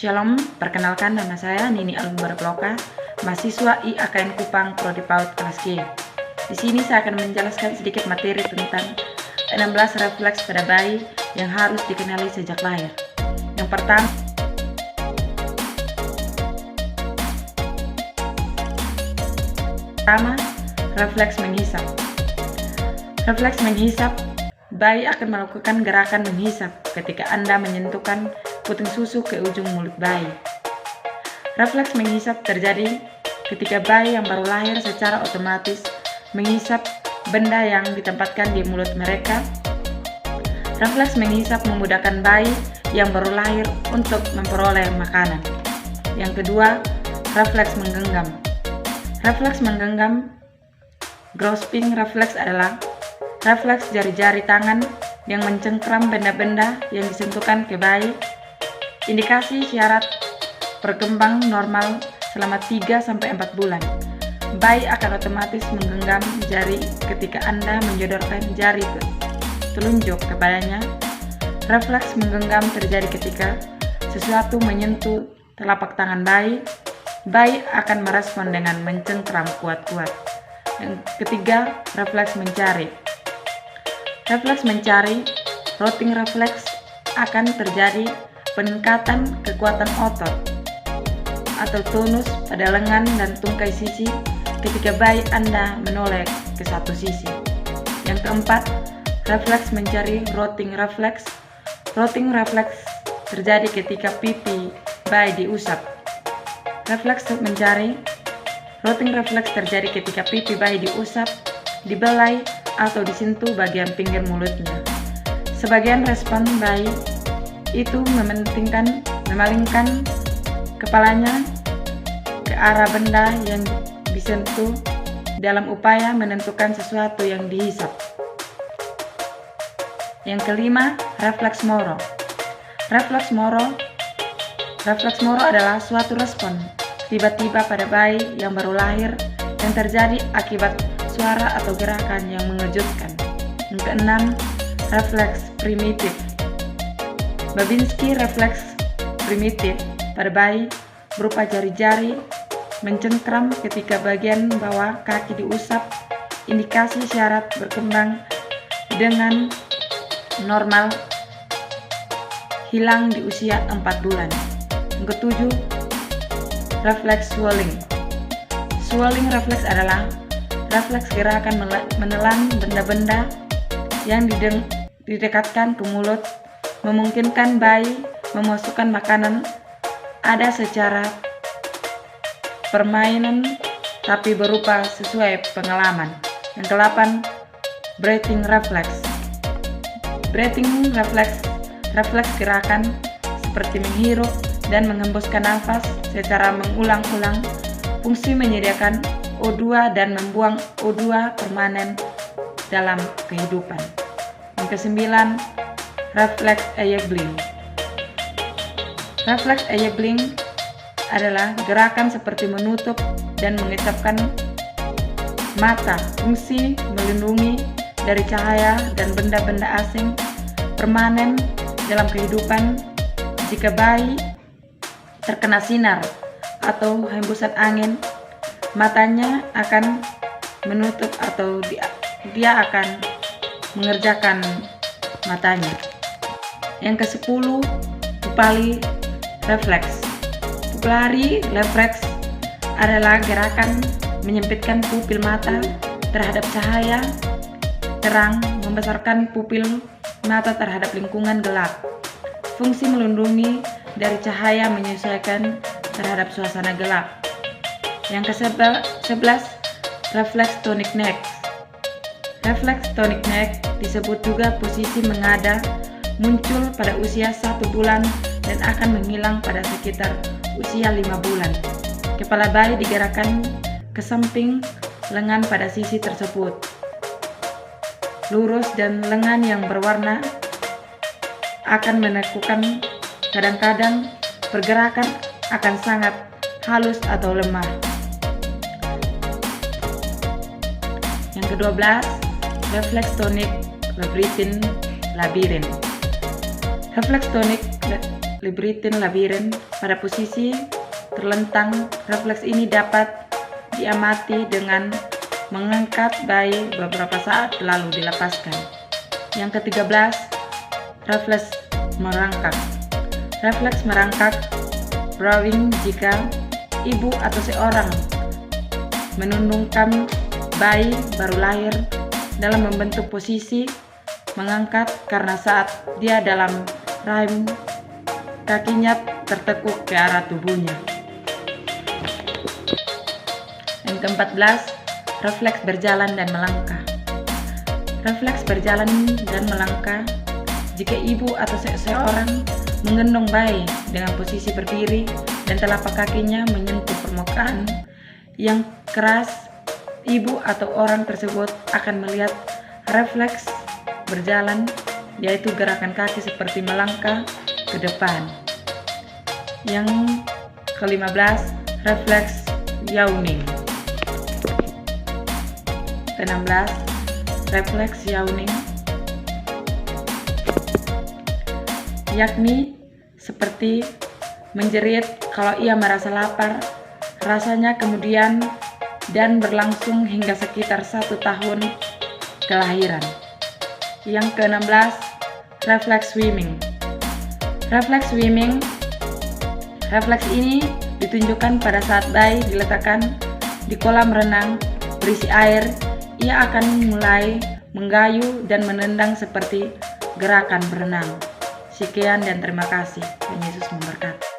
Shalom, perkenalkan nama saya Nini Alumbar Ploka, mahasiswa IAKN Kupang Prodi PAUD kelas G. Di sini saya akan menjelaskan sedikit materi tentang 16 refleks pada bayi yang harus dikenali sejak lahir. Yang pertama, refleks menghisap. Refleks menghisap, bayi akan melakukan gerakan menghisap ketika Anda menyentuhkan puting susu ke ujung mulut bayi. Refleks menghisap terjadi ketika bayi yang baru lahir secara otomatis menghisap benda yang ditempatkan di mulut mereka. Refleks menghisap memudahkan bayi yang baru lahir untuk memperoleh makanan. Yang kedua, refleks menggenggam. Refleks menggenggam, grasping refleks adalah refleks jari-jari tangan yang mencengkram benda-benda yang disentuhkan ke bayi. Indikasi syarat berkembang normal selama 3-4 bulan. Bayi akan otomatis menggenggam jari ketika Anda menjodorkan jari telunjuk kepadanya. Refleks menggenggam terjadi ketika sesuatu menyentuh telapak tangan bayi. Bayi akan merespon dengan mencengkram kuat-kuat. Yang ketiga, refleks mencari. Refleks mencari, rotting refleks akan terjadi peningkatan kekuatan otot atau tonus pada lengan dan tungkai sisi ketika bayi Anda menoleh ke satu sisi. Yang keempat, refleks mencari rotting refleks. Rotting refleks terjadi ketika pipi bayi diusap. Refleks mencari, rotting refleks terjadi ketika pipi bayi diusap, dibelai, atau disentuh bagian pinggir mulutnya. Sebagian respon bayi itu memalingkan kepalanya ke arah benda yang disentuh dalam upaya menentukan sesuatu yang dihisap. Yang kelima, refleks moro. Refleks moro adalah suatu respon tiba-tiba pada bayi yang baru lahir yang terjadi akibat suara atau gerakan yang mengejutkan. Yang keenam, refleks primitif. Babinski refleks primitif pada bayi berupa jari-jari mencengkram ketika bagian bawah kaki diusap. Indikasi syarat berkembang dengan normal hilang di usia 4 bulan. Yang ketujuh, refleks swallowing. Swallowing refleks adalah refleks gerakan menelan benda-benda yang didekatkan ke mulut, memungkinkan bayi memasukkan makanan ada secara permainan tapi berupa sesuai pengalaman. Yang ke-8, breathing reflex. Breathing reflex gerakan seperti menghirup dan mengembuskan nafas secara mengulang-ulang, fungsi menyediakan O2 dan membuang O2 permanen dalam kehidupan. Yang ke-9, refleks enabling. Refleks enabling adalah gerakan seperti menutup dan mengecapkan mata, fungsi melindungi dari cahaya dan benda-benda asing permanen dalam kehidupan. Jika bayi terkena sinar atau hembusan angin, matanya akan menutup atau dia akan mengerjakan matanya. Yang ke-10, pupillary refleks. Pupillary refleks adalah gerakan menyempitkan pupil mata terhadap cahaya terang, membesarkan pupil mata terhadap lingkungan gelap. Fungsi melindungi dari cahaya menyesuaikan terhadap suasana gelap. Yang ke-11, refleks tonic neck. Refleks tonic neck disebut juga posisi mengada, muncul pada usia 1 bulan dan akan menghilang pada sekitar usia 5 bulan. Kepala bayi digerakkan ke samping lengan pada sisi tersebut, lurus, dan lengan yang berwarna akan menekukan. Kadang-kadang pergerakan akan sangat halus atau lemah. Yang ke-12, refleks tonic labyrinth. Refleks tonic libretin labirin pada posisi terlentang. Refleks ini dapat diamati dengan mengangkat bayi beberapa saat lalu dilepaskan. Yang ke-13, refleks merangkak. Refleks merangkak browing jika ibu atau seorang menundukkan bayi baru lahir dalam membentuk posisi mengangkat karena saat dia dalam rahim kakinya tertekuk ke arah tubuhnya. Yang ke-14, refleks berjalan dan melangkah. Refleks berjalan dan melangkah jika ibu atau seseorang menggendong bayi dengan posisi berdiri dan telapak kakinya menyentuh permukaan yang keras. Ibu atau orang tersebut akan melihat refleks berjalan, yaitu gerakan kaki seperti melangkah ke depan. Yang ke-15, refleks yawning. Ke-16, refleks yawning, yakni seperti menjerit kalau ia merasa lapar. Rasanya kemudian dan berlangsung hingga sekitar 1 tahun kelahiran. Yang ke-16, refleks swimming. Refleks swimming, refleks ini ditunjukkan pada saat bayi diletakkan di kolam renang berisi air. Ia akan mulai menggayuh dan menendang seperti gerakan berenang. Sekian dan terima kasih. Tuhan Yesus memberkati.